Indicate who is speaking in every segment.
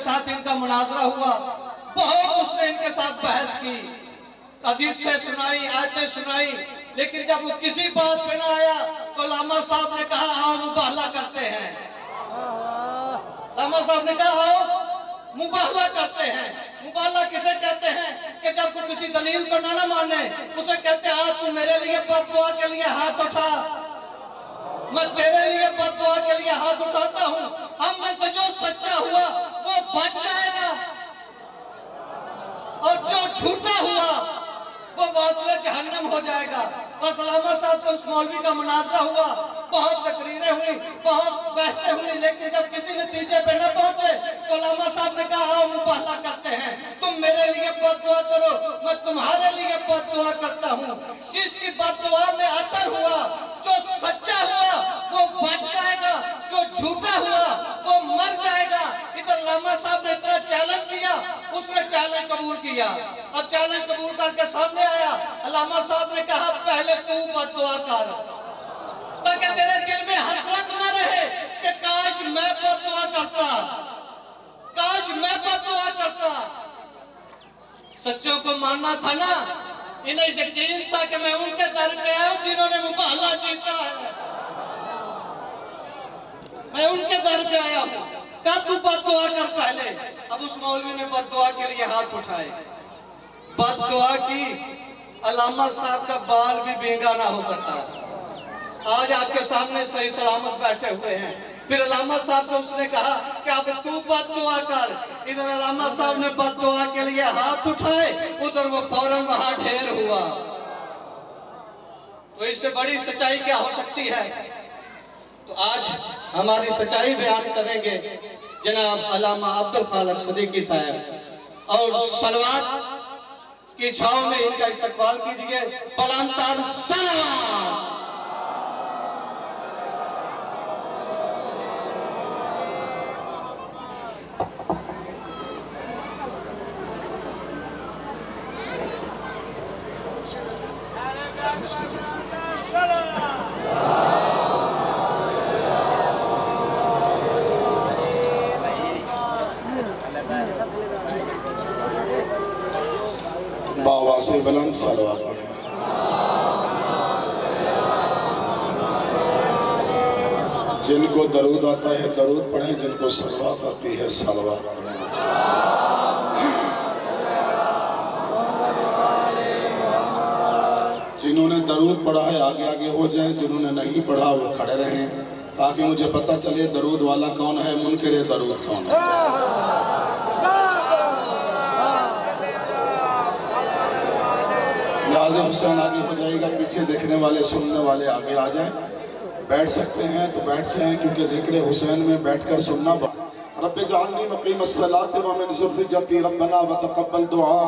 Speaker 1: ساتھ ان کا مناظرہ ہوا، بہت اس نے ان کے ساتھ بحث کی، حدیث سے سنائی، آیتیں سنائی، لیکن جب وہ کسی بات پہ نہ آیا تو علامہ صاحب نے کہا آؤ مباہلہ کرتے ہیں۔ علامہ صاحب نے کہا آؤ مباہلہ کرتے ہیں۔ مباہلہ کسے کہتے ہیں کہ جب کوئی کسی دلیل کو نہ مانے اسے کہتے ہیں تو میرے لیے بد دعا کے لیے ہاتھ اٹھا، میں تیرے لیے بد دعا کے لیے ہاتھ اٹھاتا ہوں، ہم میں سے جو سچا ہوا وہ بچ جائے گا اور جو جھوٹا ہوا وہ واصل جہنم ہو جائے گا۔ بس علامہ صاحب سے اس مولوی کا مناظرہ ہوا، بہت تقریریں ہوئی، بہت بحثیں ہوئی، لیکن جب کسی نتیجے پہ نہ پہنچے تو علامہ صاحب نے کہا آؤ مباہلہ کرتے ہیں، تم میرے لیے بد دعا کرو، میں تمہارے لیے بد دعا کرتا ہوں۔ جس کی بد دعا میں اثر ہوا، جو سچا ہوا وہ بچ جائے گا، جو جھوٹا ہوا وہ مر جائے گا۔ ادھر علامہ صاحب نے اتنا چیلنج کیا، اس نے چیلنج قبول کیا۔ اب چیلنج قبول کر کے سامنے آیا، علامہ صاحب نے کہا پہلے تو بد دعا کر، تاکہ تیرے دل میں حسرت نہ رہے کہ کاش میں بد دعا کرتا، کاش میں بد دعا کرتا۔ سچوں کو ماننا تھا نا، انہیں یقین تھا کہ میں ان کے در پہ آیا ہوں جنہوں نے مباہلہ جیتا ہے، میں ان کے در پہ آیا ہوں۔ کہا تو بد دعا کر پہلے۔ اب اس مولوی نے بد دعا کے لیے ہاتھ اٹھائے، بد دعا کی، علامہ صاحب کا بال بھی بینگا نہ ہو سکتا۔ آج آپ کے سامنے صحیح سلامت بیٹھے ہوئے ہیں۔ پھر علامہ صاحب سے اس نے کہا کہ اب تو بد دعا کر۔ ادھر علامہ صاحب نے بد دعا کے لیے ہاتھ اٹھائے، ادھر وہ فوراً وہاں ڈھیر ہوا۔ تو اس سے بڑی سچائی کیا ہو سکتی ہے؟ تو آج ہماری سچائی بیان کریں گے جناب علامہ عبدالخالق صدیقی صاحب، اور صلوات کی چھاؤں میں ان کا استقبال کیجئے۔ پلانتار صلوات۔
Speaker 2: باواز بلند صلوات پڑھیں۔ جن کو درود آتا ہے درود پڑھیں، جن کو صلوات آتی ہے صلوات پڑھیں۔ جنہوں نے درود پڑھا ہے آگے آگے ہو جائیں، جنہوں نے نہیں پڑھا وہ کھڑے رہیں، تاکہ مجھے پتہ چلے درود والا کون ہے، منکر درود کون ہے۔ لہٰذا حسین آگے ہو جائے گا، پیچھے دیکھنے والے سننے والے آگے آ جائیں۔ بیٹھ سکتے ہیں تو بیٹھ جائیں، کیونکہ ذکر حسین میں بیٹھ کر سننا رب جعلنی مقیم الصلاة ومن ذریتی ربنا وتقبل دعا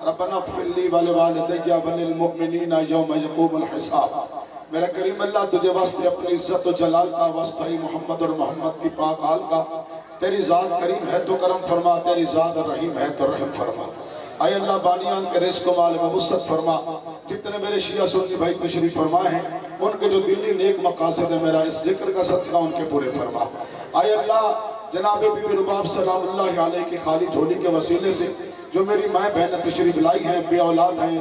Speaker 2: ربنا اغفر لی ولوالدی وللمؤمنین یوم یقوم الحساب۔ میرا کریم اللہ تجھے واسطے اپنی عزت و جلال کا، واسطہ ہی محمد اور محمد کی پاک آل کا، تیری ذات کریم ہے تو کرم فرما، تیری ذات رحیم ہے تو رحم فرما۔ اے اللہ بانیان کے رزق و مال میں وسعت فرما۔ جتنے میرے شیعہ سنی بھائی تشریف فرما ہیں، ان کے جو دلی نیک مقاصد ہے میرا اس ذکر کا صدقہ ان کے پورے فرما۔ اے اللہ جناب بی بی رباب سلام اللہ علیہ کی خالی جھولی کے وسیلے سے جو میری مائیں بہنیں تشریف لائی ہیں، بے اولاد ہیں،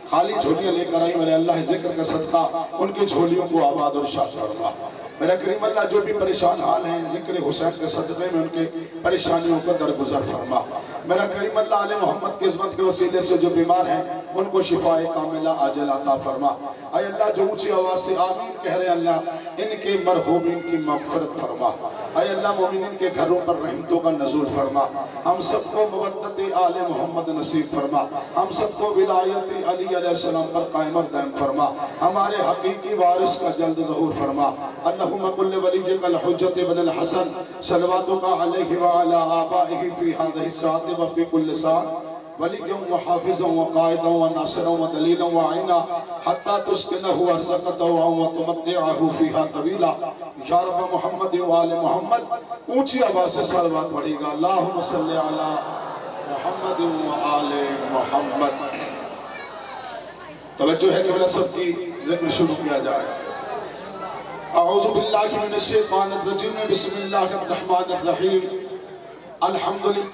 Speaker 2: خالی جھولیاں لے کر آئی، میرے اللہ ذکر کا صدقہ ان کی جھولیوں کو آباد اور شاد فرما۔ میرا کریم اللہ جو بھی پریشان حال ہیں، ذکر حسین کے صدقے میں ان کے پریشانیوں کا درگزر فرما۔ میرا کریم اللہ آل محمد کی عظمت کے وسیلے سے جو بیمار ہیں ان کو شفاء کاملہ عاجل عطا فرما۔ اے اللہ جو اونچی آواز سے آمین کہہ رہے ہیں، اللہ ان کے مرحومین کی مغفرت فرما۔ اے اللہ مومنین کے گھروں پر رحمتوں کا نزول فرما۔ ہم سب کو مودت آل محمد نصیب فرما۔ ہم سب کو ولایت علی علیہ السلام پر قائم اور دائم فرما۔ ہمارے حقیقی وارث کا جلد ظہور فرما۔ اللہم کل ولیک الحجت بن الحسن صلواتک علیہ وعلی آبائہ فی هذه الساعة وفی کل ساعة ولیًا وحافظا وقائدا وناصرا ودلیلا وعینا حتی تسکنہ ارزقتہ وتمتعہ فیہا طویلا۔ یا رب محمد وآل محمد اونچی آواز سے صلوات پڑھے گا۔ اللہم صلی علی محمد وآل محمد۔ توجہ ہے کہ بلا سب کی ذکر شروع کیا جائے۔ اعوذ باللہ من الشیطان الرجیم، بسم اللہ الرحمن الرحیم۔ الحمدللہ.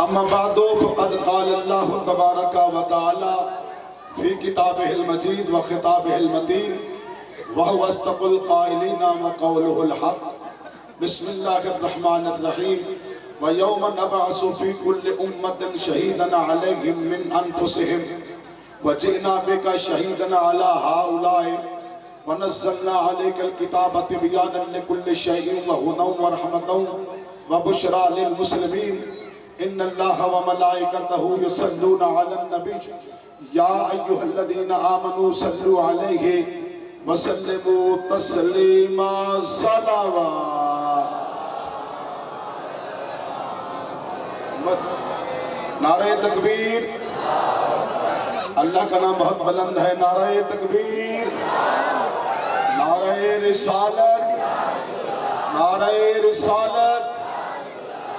Speaker 2: اما بعد فقد قال اللہ تبارک و تعالی فی کتابہ المجید و خطابہ المتین وهو اصدق القائلین وقولہ الحق. بسم اللہ الرحمن الرحیم. ویوم نبعث فی کل امت شہیدا علیہم من انفسہم وجئنا بک شہیدا علی ہؤلاء ونزلنا علیک الکتاب تبیانا لکل شیء وہدی ورحمۃ وبشریٰ للمسلمین. ان اللہ وملائکتہ یصلون علی النبی یا ایہا الذین آمنوا صلوا علیہ وسلموا تسلیما. صلوات. نعرہ تکبیر. اللہ کا نام بہت بلند ہے. نعرہ تکبیر. نعرہ رسالت. نعرہ رسالت.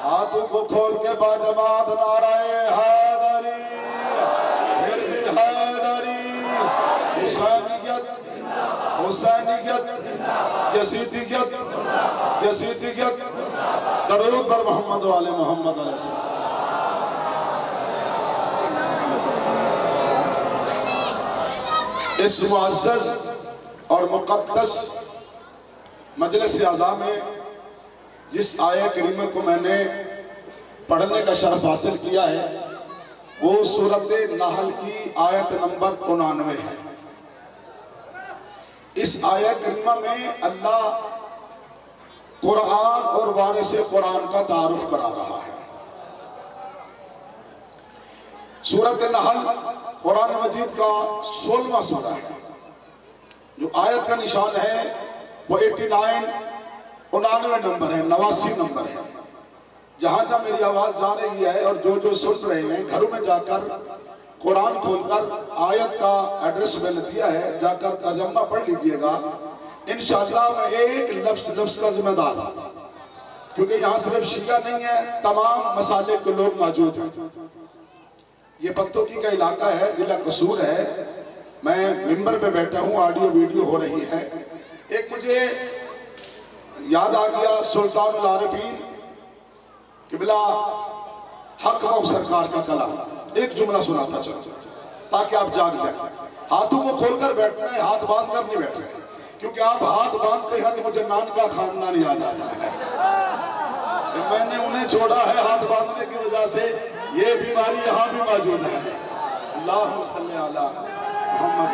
Speaker 2: ہاتھوں کو کھول کے باجماعت نعرہ حیدری. پھر بھی حیدری. حسینیت. حسینیت. یزیدیت. یزیدیت. درود بر محمد و آل محمد علیہ السلام. اس معزز اور مقدس مجلس اعظم میں جس آیہ کریمہ کو میں نے پڑھنے کا شرف حاصل کیا ہے وہ سورۃ نحل کی آیت نمبر 99 ہے. اس آیہ کریمہ میں اللہ قرآن اور وارث قرآن کا تعارف کرا رہا ہے. سورۃ نحل قرآن مجید کا 16واں سورہ ہے. جو آیت کا نشان ہے وہ 89 نمبر ہے. 89 نمبر ہے. جہاں جہاں میری آواز جا رہی ہے اور جو سن رہے ہیں گھروں میں جا کر قرآن کھول کر آیت کا ایڈریس میں نے دیا ہے, جا کر ترجمہ پڑھ لیجئے گا. انشاءاللہ میں ایک لفظ کا ذمہ دار ہوں, کیونکہ یہاں صرف شیعہ نہیں ہے, تمام مسالک کے لوگ موجود ہیں. یہ پنتوکی کا علاقہ ہے, ضلع قصور ہے. میں ممبر پہ بیٹھا ہوں, آڈیو ویڈیو ہو رہی ہے. ایک مجھے یاد آ گیا سلطان العارفین قبلہ حق مو سرکار کا کلام. ایک جملہ سناتا چلو تاکہ آپ جاگ جائیں. ہاتھوں کو کھول کر بیٹھنا ہے, ہاتھ باندھ کر نہیں بیٹھنا ہے, کیونکہ آپ ہاتھ باندھتے ہیں تو مجھے نان کا خاندان یاد آتا ہے. میں نے انہیں چھوڑا ہے ہاتھ باندھنے کی وجہ سے, یہ بیماری یہاں بھی موجود ہے. اللہم صلی علی محمد.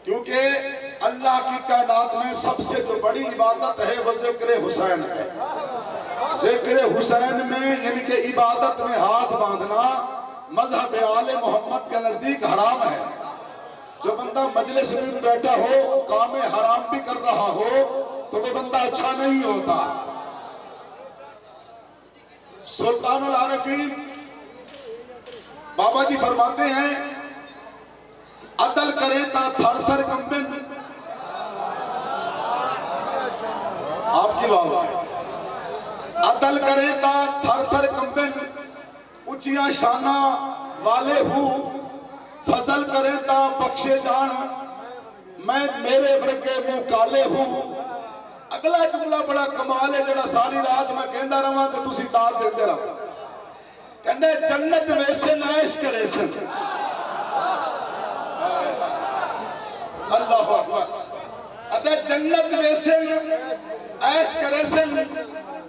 Speaker 2: کیونکہ اللہ کی کائنات میں سب سے جو بڑی عبادت ہے وہ ذکر حسین ہے. ذکر حسین میں یعنی کہ عبادت میں ہاتھ باندھنا مذہب آل محمد کے نزدیک حرام ہے. جو بندہ مجلس میں بیٹھا ہو کام حرام بھی کر رہا ہو تو وہ بندہ اچھا نہیں ہوتا. سلطان العارفین بابا جی فرماتے ہیں عدل کرے تا تھر تھر کمبن. آپ کی بات ہے. عدل کرے تا تھر تھر کمبن, اچھیاں شانہ والے ہوں. فضل کرے تا بخشے جان, میں میرے ورگے منہ کالے ہوں. اگلا جملہ بڑا کمال ہے جڑا ساری رات میں کہندا رہا تے تسی داد دیندے رہو. کہندے جنت ویسے نائش کرے سن. اللہ اکبر. اتے جنت ویسے عیش کرے سن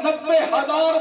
Speaker 2: 90,000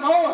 Speaker 2: 9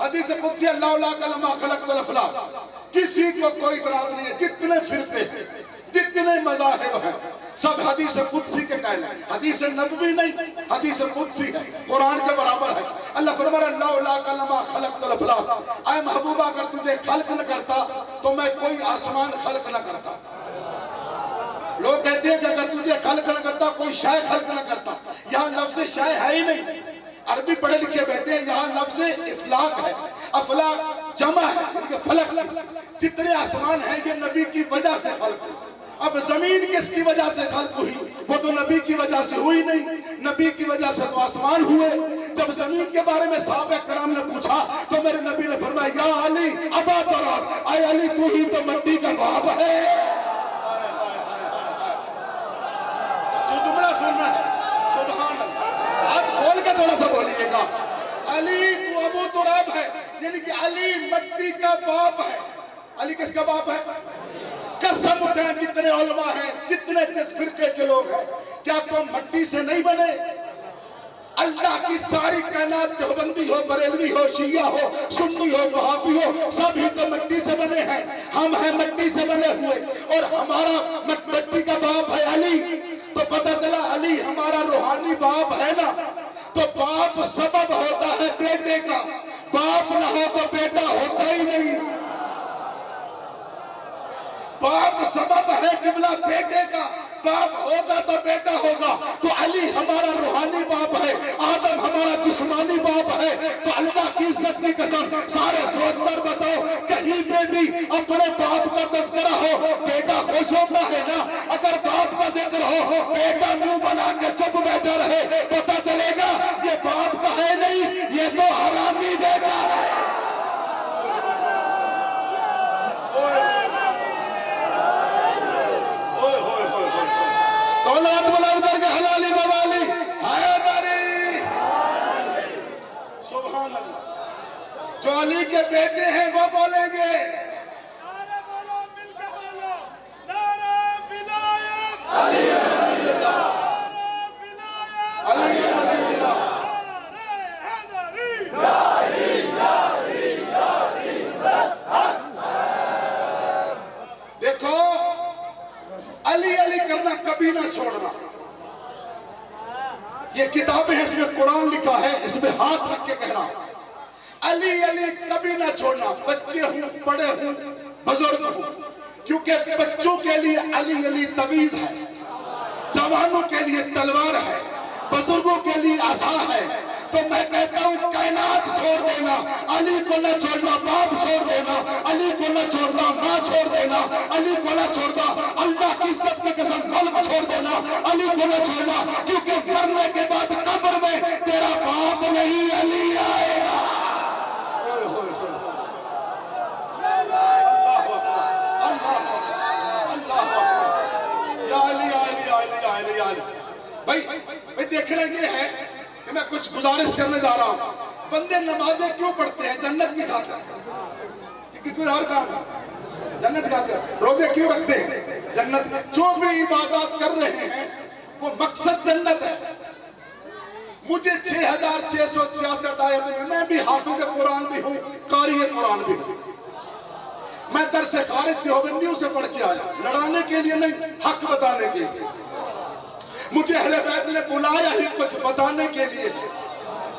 Speaker 2: حدیث قدسی اللہ لا کلمہ خلقت الافلاق، کسی کو کوئی اعتراض نہیں ہے، جتنے فرقے ہیں، جتنے مذاہب ہیں، سب حدیث قدسی کے قائل ہیں، حدیث نبوی نہیں، حدیث قدسی ہے، قرآن کے برابر ہے۔ اللہ فرما رہا اللہ لا کلمہ خلقت الافلاق، اے محبوبہ اگر تجھے خلق نہ کرتا تو میں کوئی آسمان خلق نہ کرتا۔ لوگ کہتے ہیں کہ اگر تجھے خلق نہ کرتا کوئی شے خلق نہ کرتا، یہاں لفظ شے ہے ہی نہیں، عربی پڑھے لکھے بیٹھے ہیں، یہاں لفظ افلاق ہے، افلاق جمع ہے، یعنی کہ فلک کی، جتنے آسمان ہیں یہ نبی کی وجہ سے خلق ہوئی۔ اب زمین کس کی وجہ سے خلق ہوئی؟ وہ تو نبی کی وجہ سے ہوئی نہیں، نبی کی وجہ سے تو آسمان ہوئے۔ جب زمین کے بارے میں صحابہ کرام نے پوچھا تو میرے نبی نے فرمایا یا علی ابا تراب، اے علی تو ہی تو مٹی کا باپ ہے۔ جملہ سننا ہے، سبحان اللہ، ہاتھ کھول کے تھوڑا سا بولیے گا، علی تو ابو تراب ہے، یعنی کہ علی مٹی کا باپ ہے۔ علی کس کا باپ ہے؟ قسم اٹھیں جتنے علماء ہیں، جتنے جس فرقے کے لوگ ہیں، کیا تم مٹی سے نہیں بنے؟ اللہ کی ساری کائنات دیوبندی ہو، بریلوی ہو، شیعہ ہو، سنی ہو، وہابی ہو، سب ہی تو مٹی سے بنے ہیں۔ ہم ہیں مٹی سے بنے ہوئے، اور ہمارا مٹی کا باپ ہے علی۔ تو پتہ چلا علی ہمارا روحانی باپ ہے نا، تو باپ سبب ہوتا ہے بیٹے کا، باپ نہ ہو تو بیٹا ہوتا ہی نہیں۔ باپ سبب ہے قبلہ بیٹے کا، باپ ہوگا تو بیٹا ہوگا۔ تو علی ہمارا روحانی باپ ہے، آدم ہمارا جسمانی باپ ہے۔ تو اللہ کی عزت کی قسم سارے سوچ کر بتاؤ، کہیں پہ بھی اپنے باپ کا تذکرہ ہو بیٹا خوش ہوتا ہے نا؟ اگر باپ کا ذکر ہو بیٹا منہ بنا کے چپ بیٹھا رہے، پتہ چلے گا یہ باپ کا ہے نہیں، یہ تو حرامی بیٹا ہے۔ اولاد بلا ادھر کے حلالی موالی حیدری، سبحان اللہ۔ جو علی کے بیٹے ہیں وہ بولیں گے
Speaker 3: نعرہ بولو، مل کے بولو، نعرہ ولایت،
Speaker 2: علی ولی اللہ،
Speaker 3: نعرہ ولایت،
Speaker 2: علی ولی اللہ،
Speaker 3: نعرہ حیدری،
Speaker 2: دیکھو علی علی کرنا کبھی نہ چھوڑنا۔ یہ کتابیں ہیں، اس میں قرآن لکھا ہے، اس میں ہاتھ رکھ کے کہنا علی علی کبھی نہ چھوڑنا، بچے ہوں، بڑے ہوں، بزرگ ہوں، کیونکہ بچوں کے لیے علی علی تویز ہے، جوانوں کے لیے تلوار ہے، بزرگوں کے لیے عصا ہے۔ تو میں کہتا ہوں کائنات چھوڑ دینا، علی کو نہ چھوڑنا، باپ چھوڑ دینا، علی کو نہ چھوڑنا، ماں چھوڑ دینا، علی کو نہ چھوڑنا، اللہ کی عزت کی قسم ملک چھوڑ دینا، علی کو نہ چھوڑنا، کیونکہ مرنے کے بعد قبر میں تیرا باپ نہیں علی آئے گا۔ اللہ اکبر، اللہ اکبر، اللہ اکبر، یا علی یا علی یا علی یا علی یا علی۔ بھائی دیکھنا یہ ہے کہ میں کچھ گزارش کرنے جا رہا ہوں، بندے نمازیں کیوں پڑھتے ہیں؟ جنت کی خاطر، کیونکہ کوئی اور کام ہے، جنت کی خاطر۔ روزے کیوں رکھتے ہیں؟ جنت۔ جو بھی عبادات کر رہے ہیں وہ مقصد جنت ہے۔ مجھے 6666 آیت میں بھی حافظ قرآن بھی ہوں، قاری قرآن بھی ہوں، میں درس خارج دیوبندیوں سے پڑھ کے آیا، لڑانے کے لیے نہیں، حق بتانے کے لیے۔ مجھے اہل بیت نے بلایا ہی کچھ بتانے کے لیے۔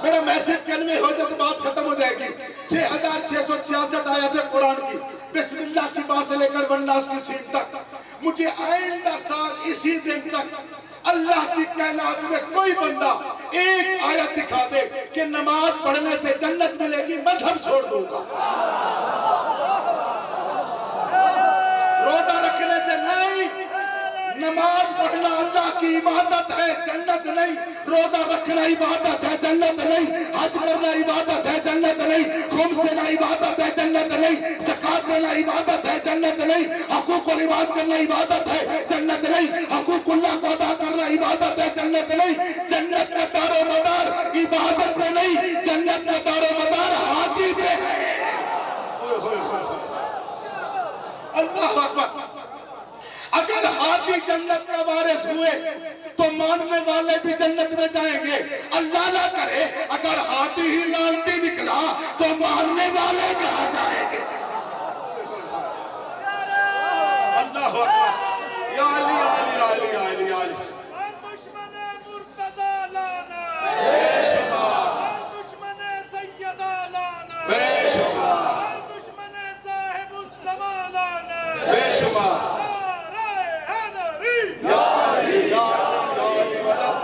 Speaker 2: میرا میسج کنوے ہو جائے تو بات ختم ہو جائے گی۔ 6666 آیت قرآن کی، بسم اللہ کی بات سے لے کر والناس کی سین تک، مجھے آئندہ سال اسی دن تک اللہ کی کائنات میں کوئی بندہ ایک آیت دکھا دے کہ نماز پڑھنے سے جنت ملے گی، مذہب چھوڑ دوں گا۔ روزہ رکھنے سے نہیں، نماز پڑھنا اللہ کی عبادت ہے، جنت نہیں۔ روزہ رکھنا عبادت ہے، جنت نہیں۔ حج کرنا عبادت ہے، جنت نہیں۔ خمس دینا عبادت ہے، جنت نہیں۔ زکات دینا عبادت ہے، جنت نہیں۔ حقوق العباد کرنا عبادت ہے، جنت نہیں۔ حقوق اللہ کو ادا کرنا عبادت ہے، جنت نہیں۔ جنت کا دار و مدار عبادت میں نہیں، جنت کا دار و مدار ہاتھی پہ ہے۔ اللہ اکبر۔ اگر ہاتھی جنت کا وارث ہوئے تو ماننے والے بھی جنت میں جائیں گے. اللہ نہ کرے اگر ہاتھی ہی لانتی نکلا تو ماننے والے کہاں جائیں گے. اللہ اکبر. یا علی علی علی علی علی.
Speaker 3: اور دشمن مرتضی لانا،
Speaker 2: بے شمار
Speaker 3: اور دشمن سیدہ لانا،
Speaker 2: بے شمار
Speaker 3: اور دشمن صاحب الزمان لانا.
Speaker 2: بے شمار.
Speaker 3: نعرہ حیدری،
Speaker 2: یا علی یا علی یا علی مدد.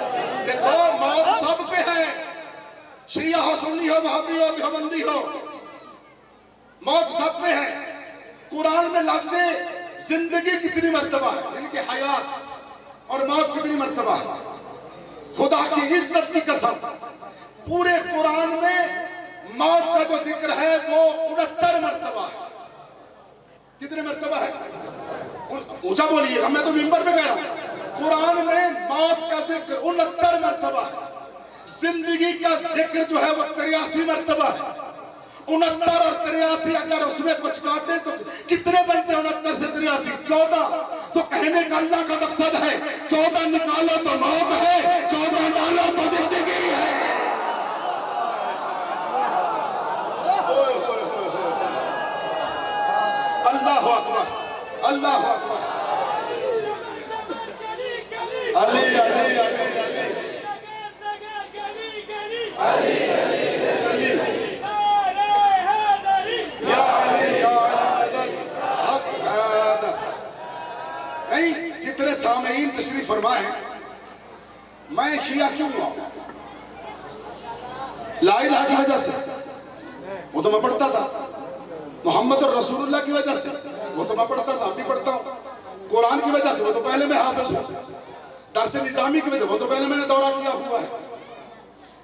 Speaker 2: دیکھو موت سب پہ ہے، شیعہ ہو، سنی ہو، وہابی ہو، دیوبندی ہو، موت سب پہ ہے. قرآن میں لفظ زندگی کتنی مرتبہ ہے، یعنی کہ حیات اور موت کتنی مرتبہ ہے. خدا کی عزت کی قسم پورے قرآن میں موت کا جو ذکر ہے وہ 69 مرتبہ ہے. کتنے مرتبہ ہے؟ اونچا بولیے گا، میں تو منبر پہ کہہ رہا ہوں. قرآن میں موت کا ذکر 69 مرتبہ ہے. زندگی کا ذکر جو ہے وہ 83 مرتبہ ہے. 69 اور 83 اگر اس میں کچھ کاٹے تو کتنے بنتے ہیں؟ 69 سے 83 14. تو کہنے کا اللہ کا مقصد ہے 14 نکالو تو موت ہے، 14 ڈالو تو زندگی ہے. اللہ اکبر. اللہ اکبر. علی علی علی علی علی
Speaker 3: نعرہ حیدری.
Speaker 2: یا علی یا علی مدد. حق حیدر. نہیں، جتنے سامعین تشریف فرما ہے، میں شیعہ کیوں ہوا؟ لا الہ کی وجہ سے، وہ تو میں پڑھتا تھا. محمد الرسول اللہ کی وجہ سے، وہ تو میں پڑھتا تھا، اب بھی پڑھتا ہوں. قرآن کی وجہ سے، وہ تو پہلے میں حافظ ہوں. درس نظامی کی وجہ، وہ تو پہلے میں نے دورہ کیا ہوا ہے.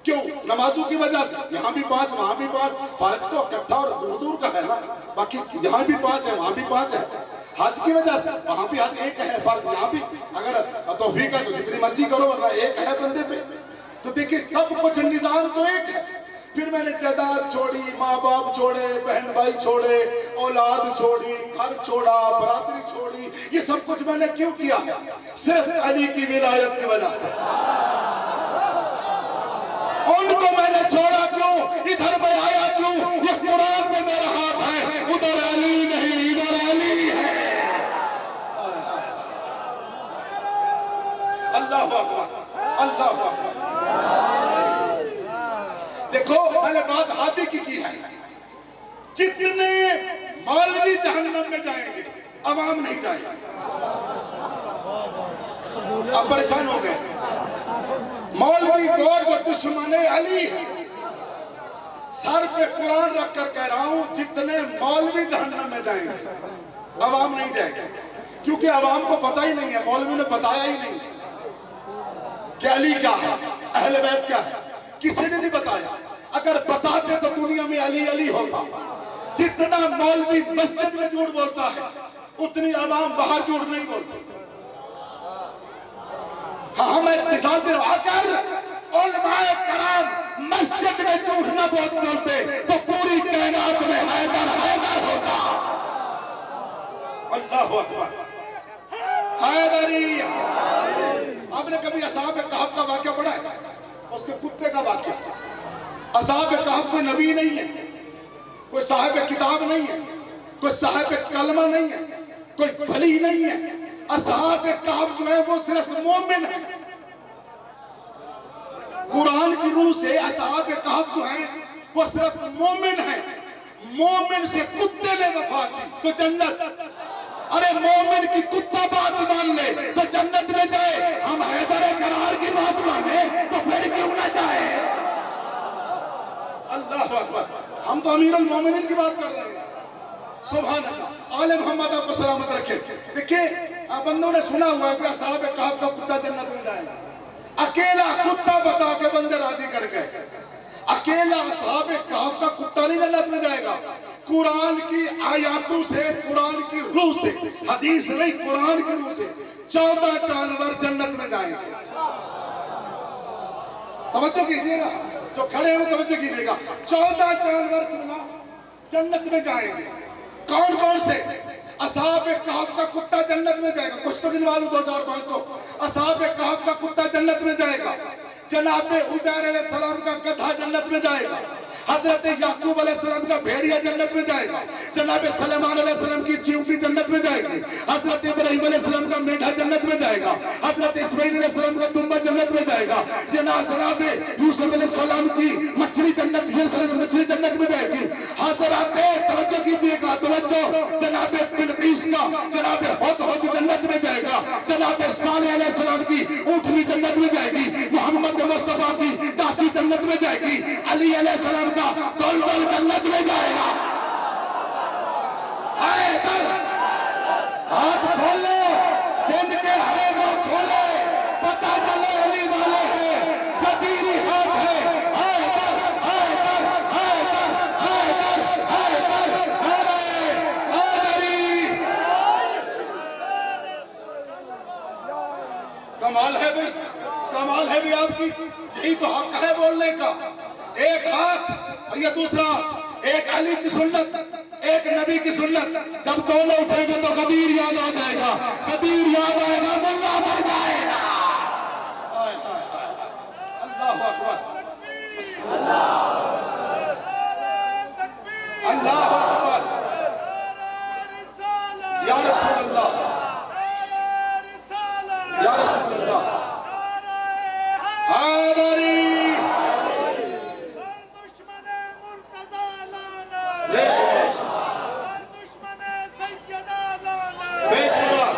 Speaker 2: کیوں؟ نمازوں کی وجہ سے. یہاں بھی 5 وہاں بھی 5. فرق تو اکٹھا اور دور دور کا ہے نا. باقی یہاں بھی 5 ہے، وہاں بھی 5 ہے. حج کی وجہ سے، وہاں بھی حج ایک ہے، فرض یہاں بھی. اگر توفیق ہے تو جتنی مرضی کرو، ورنہ ایک ہے بندے پہ. تو دیکھیں سب کچھ نظام تو ایک ہے. پھر میں نے جائیداد چھوڑی، ماں باپ چھوڑے، بہن بھائی چھوڑے، اولاد چھوڑی، گھر چھوڑا، برادری چھوڑی. یہ سب کچھ میں نے کیوں کیا؟ صرف علی کی ولایت کی وجہ سے. ان کو میں نے چھوڑا کیوں؟ ادھر میں آیا کیوں؟ یہ قرآن میں میرا ہاتھ ہے. ادھر علی نہیں، ادھر علی ہے. اللہ اکبر. اللہ اکبر. دیکھو میں نے بات ہاتھی کی ہے. جتنے مولوی جہنم میں جائیں گے، عوام نہیں جائے گا. اب پریشان ہو گئے. مولوی کو جو دشمن علی ہے، سر پہ قرآن رکھ کر کہہ رہا ہوں، جتنے مولوی جہنم میں جائیں گے، عوام نہیں جائے گا. کیونکہ عوام کو پتہ ہی نہیں ہے، مولوی نے بتایا ہی نہیں کہ علی کیا ہے، اہل بیت کیا ہے. کسی نے نہیں بتایا. اگر بتاتے تو دنیا میں علی علی ہوتا. جتنا مولوی مسجد میں جھوٹ بولتا ہے، اتنی عوام باہر جھوٹ نہیں بولتی. ہاں میں ایک مثال دے رہا ہوں. اگر علماء کرام مسجد میں جھوٹ نہ بولتے تو پوری کائنات میں حیدر حیدر ہوتا. اللہ اکبر. حیدری. آپ نے کبھی اصحاب کہف کا واقعہ پڑھا ہے؟ اس کے کتے کا واقعہ. اصحاب کہف کوئی نبی نہیں ہے، کوئی صاحب کتاب نہیں ہے، کوئی صاحب کلمہ نہیں ہے، کوئی ولی نہیں ہے. اصحاب کہف جو ہے وہ صرف مومن ہے. قرآن کی روح سے اصحاب کہف جو ہیں وہ صرف مومن ہیں. مومن سے کتے نے وفا کی تو جنت. ارے مومن کی کتا بات مان لے تو جنت میں جائے. ہم حیدر قرار کی بات مانے تو پھر کیوں نہ جائے. اللہ اکبر. ہم تو امیر المومنین کی بات کر رہے ہیں. سبحان اللہ. آل محمد آپ کو سلامت رکھے. دیکھیں بندوں نے سنا ہوا ہے کہ اصحاب کہف کا کتا جنت میں جائے گا. اکیلا کتا بتا کے بندے راضی کر گئے. اکیلا اصحاب کہف کا کتا نہیں جنت میں جائے گا. قرآن کی آیاتوں سے، قرآن کی روح سے، حدیث نہیں قرآن کی روح سے 14 جانور جنت میں جائیں گے. توجہ کیجئے گا، جو کھڑے ہیں توجہ کیجئے گا. 14 جانور جنت میں جائیں گے. کون کون سے؟ اصحاب کہف کا کتا جنت میں جائے گا. کچھ تو گنوا لوں 2-4 پوائنٹ تو. اصحاب کہف کا کتا جنت میں جائے گا. جناب عزیر علیہ السلام کا گدھا جنت میں جائے گا. حضرت یعقوب علیہ السلام کا بھیڑیا جنت میں جائے گا. جناب سلیمان علیہ السلام کی چیونٹی جنت میں جائے گی. حضرت ابراہیم علیہ السلام کا میڈھا جنت میں جائے گا. حضرت اسماعیل علیہ السلام کا دمبا جنت میں جائے گا. جناب یوسف علیہ السلام کی مچھلی جنت میں جائے گی. حضرات توجہ کیجئے گا, توجہ. جناب بلقیس کا جناب ہدہد جنت میں جائے گا. جناب صالح علیہ السلام کی اونٹنی جنت میں جائے گی. محمد مصطفیٰ کی ڈاچی جنت میں جائے گی. علی علیہ السلام کا دلدل جنت میں جائے گا. آئے در ہاتھ کھولے, جن کے ہے وہ کھولے, پتہ چلے علی والے ہیں, خطیری ہاتھ ہے. آئے در, آئے در, آئے در, آئے در, آئے در, آئے آدری. کمال ہے بھئی, کمال ہے بھی آپ کی. یہی تو حق ہے بولنے کا. ایک ہاتھ اور یہ دوسرا, ایک علی کی سنت, ایک نبی کی سنت. جب دونوں اٹھیں گے تو غدیر یاد آ جائے گا, غدیر یاد آئے گا, ملا بن جائے گا. اللہ اکبر, اللہ اکبر, یا رسول اللہ, یا رسول اللہ. حاضری بے شمار, بے شمار,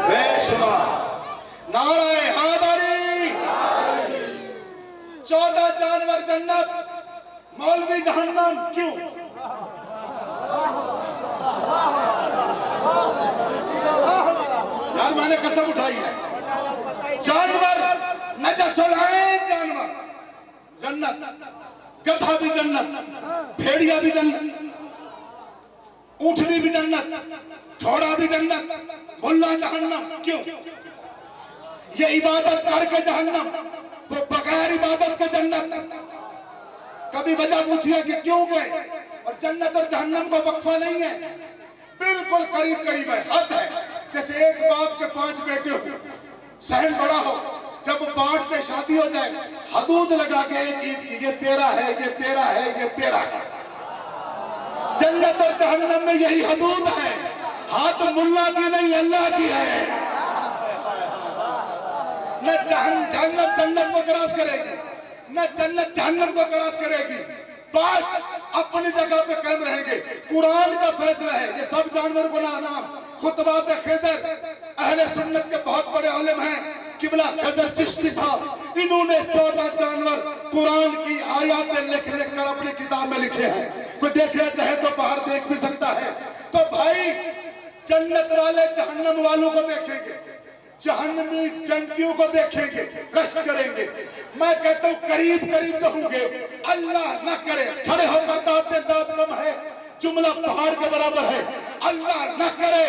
Speaker 2: بے شمار. نعرہ حیدری. 14 جانور جنت, مولوی جہنم. کیوں؟ یار میں نے قسم اٹھائی ہے, جانور نجس العین جانور جنت, گدھا بھی جنت, بھیڑیا بھی جنت, اونٹنی بھی جنت, گھوڑا بھی جنت, ملا جہنم. کیوں؟ یہ عبادت کر کے جہنم, وہ بغیر عبادت کے جنت. کبھی وجہ پوچھئے کہ کیوں گئے؟ اور جنت اور جہنم کو وقفہ نہیں ہے, بالکل قریب قریب ہے, حد ہے. جیسے ایک باپ کے 5 بیٹے ہو, سہن بڑا ہو, جب بانٹتے شادی ہو جائے حدود لگا کے ایک عید کی, یہ تیرا ہے, یہ تیرا ہے, یہ تیرا ہے. جنت اور جہنم میں یہی حدود ہے, ہاتھ ملا کی نہیں اللہ کی ہے. نہ جہنم جنت کو کراس کرے گی, نہ جنت جہنم کو کراس کرے گی, بس اپنی جگہ پہ قائم رہیں گے. قرآن کا فیصلہ ہے, یہ سب جانور کو نام. خطبات خضر اہل سنت کے بہت بڑے عالم ہیں, قبلہ خضر چشتی صاحب, انہوں نے 14 جانور قرآن کی آیاتیں لکھ لکھ کر اپنی کتاب میں لکھے ہیں. کوئی دیکھنا چاہے تو باہر دیکھ بھی سکتا ہے. تو بھائی جنت والے جہنم والوں کو دیکھیں گے, جہنمی جنگیوں کو دیکھیں گے, رشک کریں گے. میں کہتا ہوں قریب قریب کہوں گے, اللہ نہ کرے کھڑے ہو کر داد کم ہے, جملہ پہاڑ کے برابر ہے. اللہ نہ کرے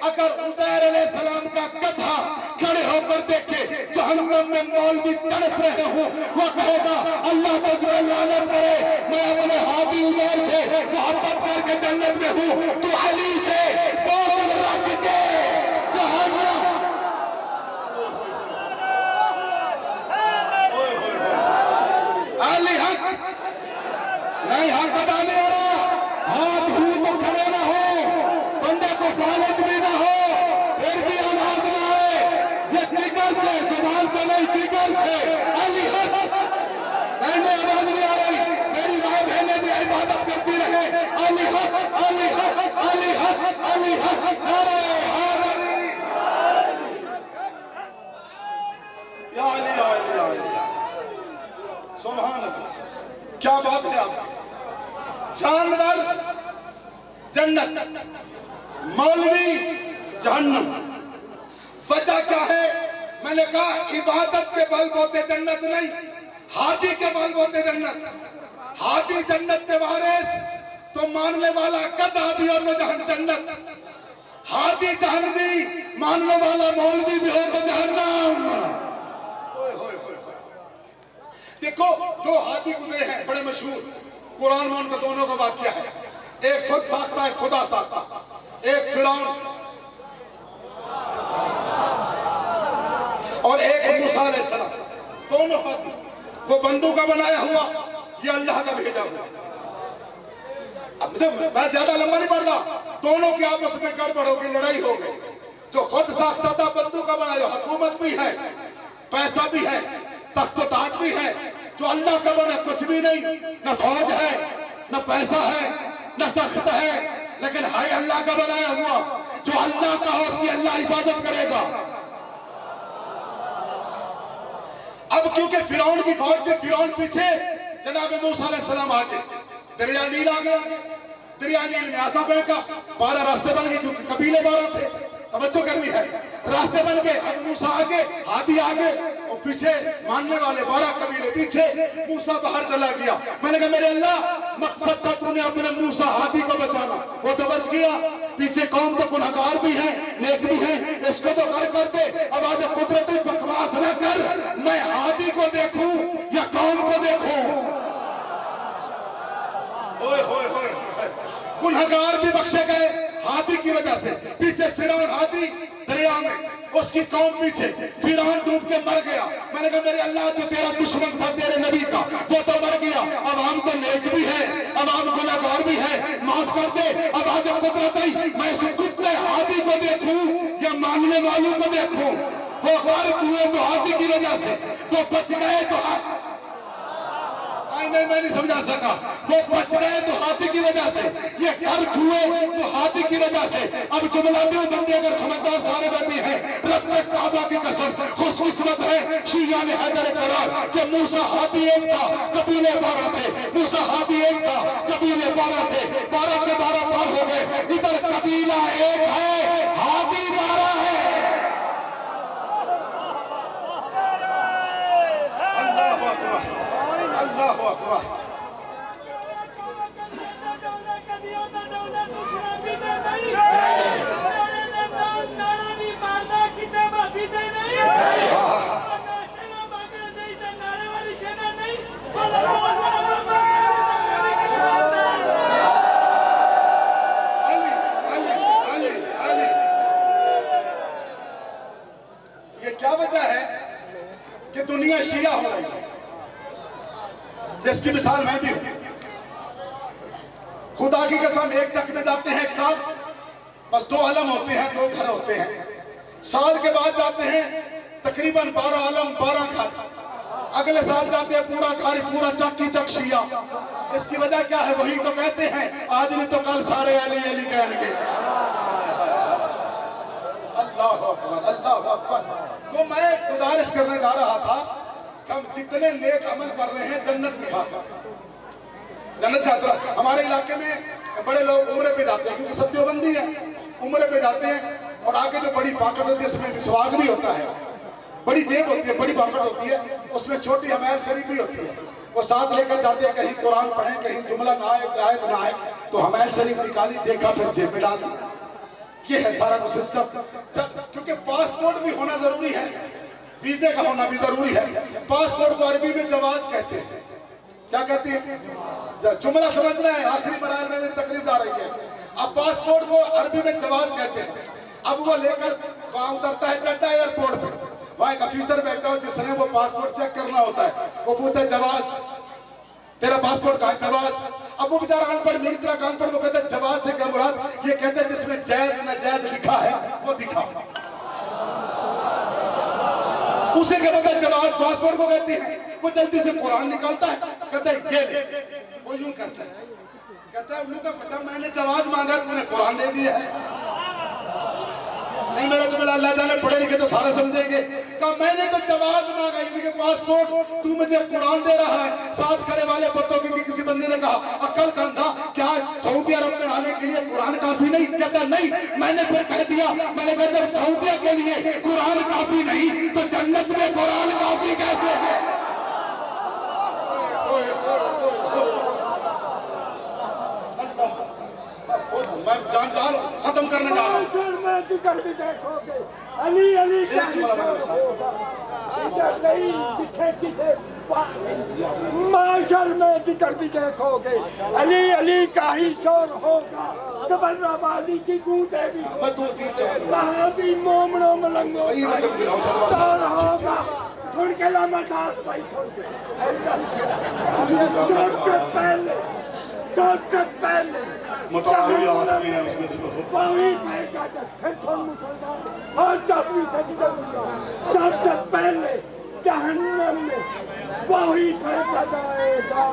Speaker 2: اگر عزیر علیہ السلام کا گدھا کھڑے ہو کر دیکھے جہنم میں مولوی تڑپ رہے ہوں, وہ کہے گا اللہ تجھ میں لعنت کرے, میں اپنے ہادی عزیر سے محبت کر کے جنت میں ہوں, تو علی سے بغض رکھ کے جہنم. علی حق نہیں, حق ادا نہیں ہو رہا. ہاتھ ہوں تو کھڑے نہ ہو, بندے کو فالج بھی نہ ہو, پھر بھی آواز نہ آئے. یہ جگر سے, زبان سے نہیں, جگر سے. علی حق نہیں, آواز نہیں آ رہی. میری ماں بہنیں بھی عبادت کرتی رہے. علی حق, علی حق, علی حق, علی حق. نعرہ حیدری. یا علی, یا علی, یا علی. سبحان اللہ, کیا بات ہے آپ. جانور جنت, مولوی جہنم. وجہ کیا ہے؟ میں نے کہا عبادت کے بل بوتے جنت نہیں, ہادی کے بل بوتے جنت. ہادی جنت کے وارث تو ماننے والا گدھا بھی ہو تو جنت, ہادی جہنمی ماننے والا مولوی بھی ہو تو جہنم. دیکھو 2 ہادی گزرے ہیں بڑے مشہور, قرآن میں ان کا دونوں کا واقعہ ہے. ایک خود ساختہ ہے خدا ساختہ، ایک فرعون اور ایک موسیٰ علیہ السلام، دونوں ہاتھی، وہ بندوں کا بنایا ہوا، یہ اللہ کا بھیجا ہوا۔ اب میں زیادہ لمبا نہیں پڑھ رہا، دونوں کے آپس میں گڑبڑ ہو گئی، لڑائی ہو گئی۔ جو خود ساختہ تھا بندوں کا بنایا، حکومت بھی ہے، پیسہ بھی ہے، تخت و تاج بھی ہے۔ جو اللہ کا بنا کچھ بھی نہیں، نہ فوج ہے، نہ پیسہ ہے، نہ تخت ہے، لیکن ہے اللہ کا بنایا ہوا۔ جو اللہ کا ہو اس کی اللہ حفاظت کرے گا۔ اب کیونکہ فرعون کی فوج تھی، فرعون پیچھے، جناب موسیٰ علیہ السلام آگے، دریا نیل آگے، دریا نیل میں آسا پھینکا، 12 راستے بن گئے، کیونکہ قبیلے 12 تھے، توجہ کرنی ہے، راستے بن گئے۔ اب موسیٰ آگے، ہادی آگے، اور پیچھے ماننے والے 12 قبیلے پیچھے۔ موسیٰ باہر چلا گیا، میں نے کہا میرے اللہ مقصد تھا تو نے اپنے موسیٰ ہادی کو بچانا، وہ تو بچ گیا، پیچھے قوم تو گنہگار بھی ہیں، نیک بھی ہیں، اس کو تو غرق کر دے۔ اب آج قدرتی بکواس نہ کر، میں ہادی کو دیکھوں یا قوم کو دیکھوں؟ ہوئے ہوئے ہوئے، گنہگار بھی بخشے گئے ہادی کی وجہ سے۔ پیچھے فرعون ہادی دریا میں، اس کی قوم پیچھے، فرعون ڈوب کے مر گیا۔ میں نے کہا میرے اللہ جو تیرا دشمن تھا تیرے نبی کا وہ تو مر گیا، اب ہم تو نیک بھی ہیں، اب ہم گنہگار بھی ہیں، معاف کر دے۔ اب آج قدرت آئی، میں اس کتے ہادی کو دیکھوں یا ماننے والوں کو دیکھوں؟ وہ غارق ہوئے تو ہادی کی وجہ سے، وہ بچ گئے تو نہیں میں نہیں سمجھا سکا، وہ بچ گئے تو ہاتھی کی وجہ سے، یہ غرق ہوئے تو ہاتھی کی وجہ سے۔ اب جملہ دو بندے اگر سمجھدار سارے بیٹھے ہیں، رب کعبہ کی قسم خوش قسمت ہے شیعہ نے حیدر قرار کہ موسیٰ ہاتھی ایک تھا، قبیلے 12 تھے، موسیٰ ہاتھی ایک تھا، قبیلے 12 تھے، 12 کے 12 پار ہو گئے، ادھر قبیلہ ایک ہے، ہاتھی 12 ہے۔ اللہ اکبر، اللہ اکبر۔ یہ کیا وجہ ہے کہ دنیا شیعہ ہو رہی ہے؟ جس کی مثال میں بھی ہوں، خدا کی قسم ایک چک میں جاتے ہیں ایک سال، بس 2 علم ہوتے ہیں، 2 گھر ہوتے ہیں، سال کے بعد جاتے ہیں تقریباً 12 علم 12 گھر، اگلے سال جاتے ہیں پورا گھر پورا چک کی چک شیعہ۔ اس کی وجہ کیا ہے؟ وہی تو کہتے ہیں آج نہیں تو کل سارے علی علی کہیں گے۔ اللہ اکبر، اللہ اکبر۔ تو میں گزارش کرنے جا رہا تھا کہ ہم جتنے نیک عمل کر رہے ہیں جنت کی خاطر، جنت کی خاطر۔ ہمارے علاقے میں بڑے لوگ عمرے پہ جاتے ہیں کیونکہ سب دیوبندی ہے، عمرے پہ جاتے ہیں اور آگے جو بڑی پاکٹ ہوتی ہے اس میں مسواک بھی ہوتا ہے، بڑی جیب ہوتی ہے، بڑی پاکٹ ہوتی ہے، اس میں چھوٹی حمایل شریف بھی ہوتی ہے، وہ ساتھ لے کر جاتے ہیں، کہیں قرآن پڑھیں کہیں جملہ نہ آئے آیت نہ آئے تو حمایل شریف نکالی، دیکھا پھر جیب میں ڈال دی۔ یہ ہے سارا سسٹم، کیونکہ پاسپورٹ بھی ہونا ضروری ہے، ویزے کا ہونا بھی ضروری ہے۔ پاسپورٹ کو عربی میں جواز کہتے ہیں، کیا کہتے ہیں؟ جملہ سمجھنا ہے، آخری مراحل میں میری تقریر جا رہی ہے۔ اب پاسپورٹ کو عربی میں جواز کہتے ہیں۔ اب وہ لے کر وہاں اترتا ہے جدہ ایئرپورٹ پہ، وہاں ایک افیسر بیٹھتا ہے جس نے وہ پاسپورٹ چیک کرنا ہوتا ہے، وہ پوچھتا ہے جواز، تیرا پاسپورٹ کہاں ہے؟ جواز۔ اب وہ بیچارہ ان پڑھ، میری طرح کا ان پڑھ، وہ کہتا ہے جواز سے کیا مراد؟ یہ کہتے ہیں جس میں جائز ناجائز لکھا ہے وہ دکھا، اسے کیا پتا ہے جواز پاسپورٹ کو کہتے ہیں۔ وہ جلدی سے قرآن نکالتا ہے، کہتا ہے یہ لے، وہ یوں کرتا ہے، کہتا ہے انہوں کا پتہ میں نے جواز مانگا تو نے قرآن دے دیا ہے۔ نہیں میرا جملہ اللہ تعالیٰ پڑھے لکھے تو سارے سمجھیں گے، کہا میں نے تو جواز مانگا، یعنی کہ پاسپورٹ، تو مجھے قرآن دے رہا ہے۔ ساتھ کھڑے والے پتوں کے کسی بندے نے کہا عقل کا اندھا، کیا سعودی عرب میں آنے کے لیے قرآن کافی نہیں؟ کہتا نہیں، میں نے پھر کہہ دیا، میں نے کہا جب سعودیہ کے لیے قرآن کافی نہیں تو جنت میں قرآن کافی کیسے ہے؟ میں جان ختم کرنے جا رہا ہوں۔
Speaker 3: علی علی
Speaker 4: معاشر میں ذکر بھی دیکھو گے، علی علی کا ہی شور ہوگا، قبر آبادی کی گونجیں بھی
Speaker 2: میں دو تین چار
Speaker 4: وہاں بھی مومنوں ملنگوں کا دور ہوگا۔ تھوڑ کے لامداز بھائی تھوڑ کے پہلے
Speaker 2: مطالعات میں ہیں اس نے جو
Speaker 4: وہی پہنگا پھر تھوڑ مسلمان اور جبری سے جب تک پہلے جہنم میں وہی پھینکا جائے گا۔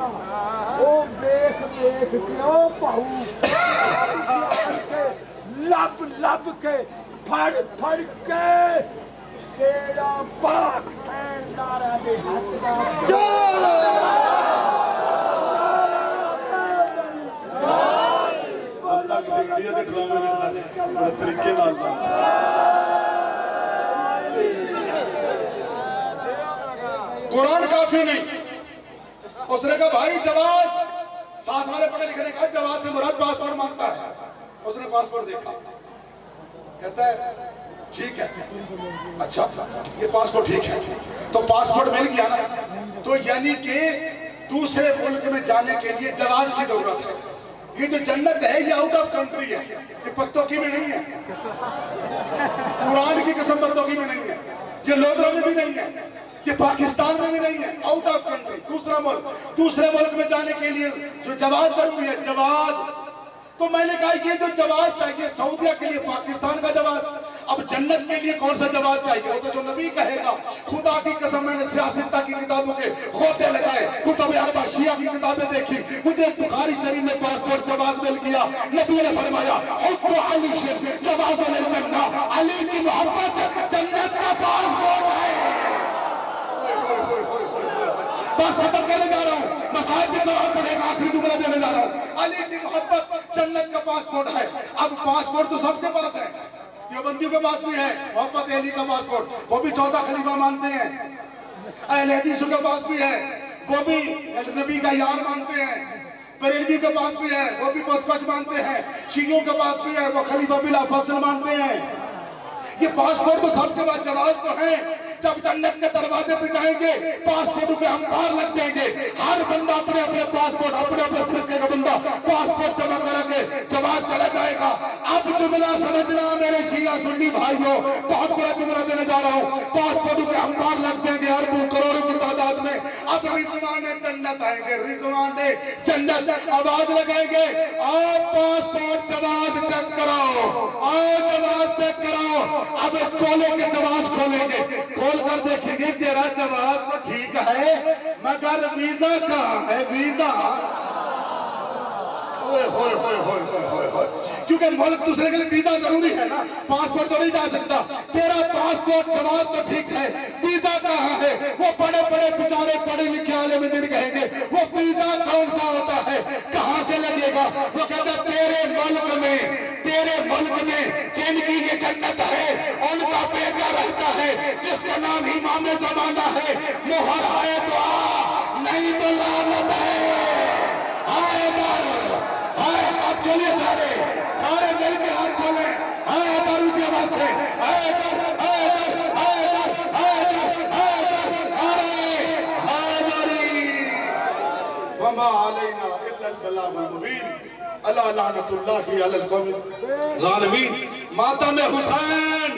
Speaker 4: وہ دیکھ دیکھ کے او بہو لب لب کے پھڑ پھڑ کے تیرا پاک خیندارہ دے ہاتھ
Speaker 2: اللہ کی انڈیا کے ڈرامے میں اللہ نے بڑے طریقے نال قرآن کافی نہیں۔ اس نے کہا بھائی جواز، ساتھ والے پڑھے لکھنے کا جواز سے مراد پاسپورٹ مانگتا ہے۔ اس نے پاسپورٹ دیکھا، کہتا ہے ٹھیک ہے، اچھا یہ پاسپورٹ ٹھیک ہے، تو پاسپورٹ مل گیا نا، تو یعنی کہ دوسرے ملک میں جانے کے لیے جواز کی ضرورت ہے۔ یہ جو جنت ہے یہ آؤٹ آف کنٹری ہے، یہ پتوکی میں نہیں ہے، قرآن کی قسم پتوکی میں نہیں ہے، یہ لودھرا میں بھی نہیں ہے، یہ پاکستان میں بھی نہیں ہے، آؤٹ آف کنٹری، دوسرے ملک میں جانے کے لیے جو جواز ضروری ہے، جواز۔ تو میں نے کہا یہ جو جواز چاہیے سعودیہ کے لیے پاکستان کا جواز، اب جنت کے لیے کون سا جواز چاہیے؟ وہ تو جو نبی کہے گا۔ خدا کی قسم میں نے سیاستہ کی کتابوں کے کھوتے لگائے، کتب اربع شیعہ کی کتابیں دیکھی، مجھے بخاری شریف میں پاسپورٹ جواز مل گیا۔ نبی نے فرمایا حب علی جواز الجنہ، علی کی محبت جنت کا پاسپورٹ ہے۔ بس ختم کرنے جا رہا ہوں، مسائل بھی جواب پڑے گا، آخری جملہ دینے جا رہا ہوں۔ علی کی محبت جنت کا پاسپورٹ ہے۔ اب پاسپورٹ تو سب کے پاس ہے، دیوبندیوں کے پاس بھی ہے محبت علی کا پاسپورٹ، وہ بھی چوتھا خلیفہ مانتے ہیں۔ اہل حدیثوں کے پاس بھی ہے، وہ بھی نبی کا یار مانتے ہیں۔ بریلوی کے پاس بھی ہے، وہ بھی بہت کچھ مانتے ہیں۔ شیعوں کے پاس بھی ہے، وہ خلیفہ بلا فضل مانتے ہیں۔ یہ پاسپورٹ تو سب کے بعد جواز تو ہیں۔ جب جنت کے دروازے پہ جائیں گے پاسپورٹوں کے انبار لگ جائیں گے، ہر بندہ اپنے اپنے پاسپورٹ، اپنے اپنے فرقے کا بندہ پاسپورٹ جمع کرا کے جواز چلا جائے گا۔ اب جملہ سمجھنا میرے شیعہ سنی بھائیوں، بہت بڑا جملہ دینے جا رہا ہوں۔ پاسپورٹوں کے انبار لگ جائیں گے اربوں کروڑوں کی تعداد میں۔ اب رضوان جنت آئیں گے، رضوان جنت آواز لگائیں گے، آؤ پاسپورٹ جواز چیک کراؤ، آؤ جواز چیک کراؤ۔ اب کھولے کے جواز کھولیں گے، کھول کر دیکھیں گے تیرا جواز تو ٹھیک ہے مگر ویزا کہاں ہے؟ ویزا کیونکہ ملک دوسرے کے لیے ویزا ضروری ہے نا، پاسپورٹ تو نہیں جا سکتا۔ تیرا پاسپورٹ جواز تو ٹھیک ہے، ویزا کہاں ہے؟ وہ بڑے بڑے بیچارے پڑھے لکھے عالم دین کہیں گے وہ ویزا کون سا ہوتا ہے، کہاں سے لگے گا؟ وہ کہتا ہے تیرے ملک میں جن کی یہ جنت ہے ان کا بیٹا رہتا ہے جس کا نام امام زمانہ ہے، مہر ہے تو آ نہیں تو لعنت ہے۔ آئے در آئے، اب کھولے سارے مل کے ہاتھ کھولیں، آئے در اونچی آواز سے، آئے در آئے در آئے در آئے در آئے در آئے دری وما علینا الا البلاغ المبین۔ اللہ لعنت اللہ علی القوم الظالمین۔ ماتم حسین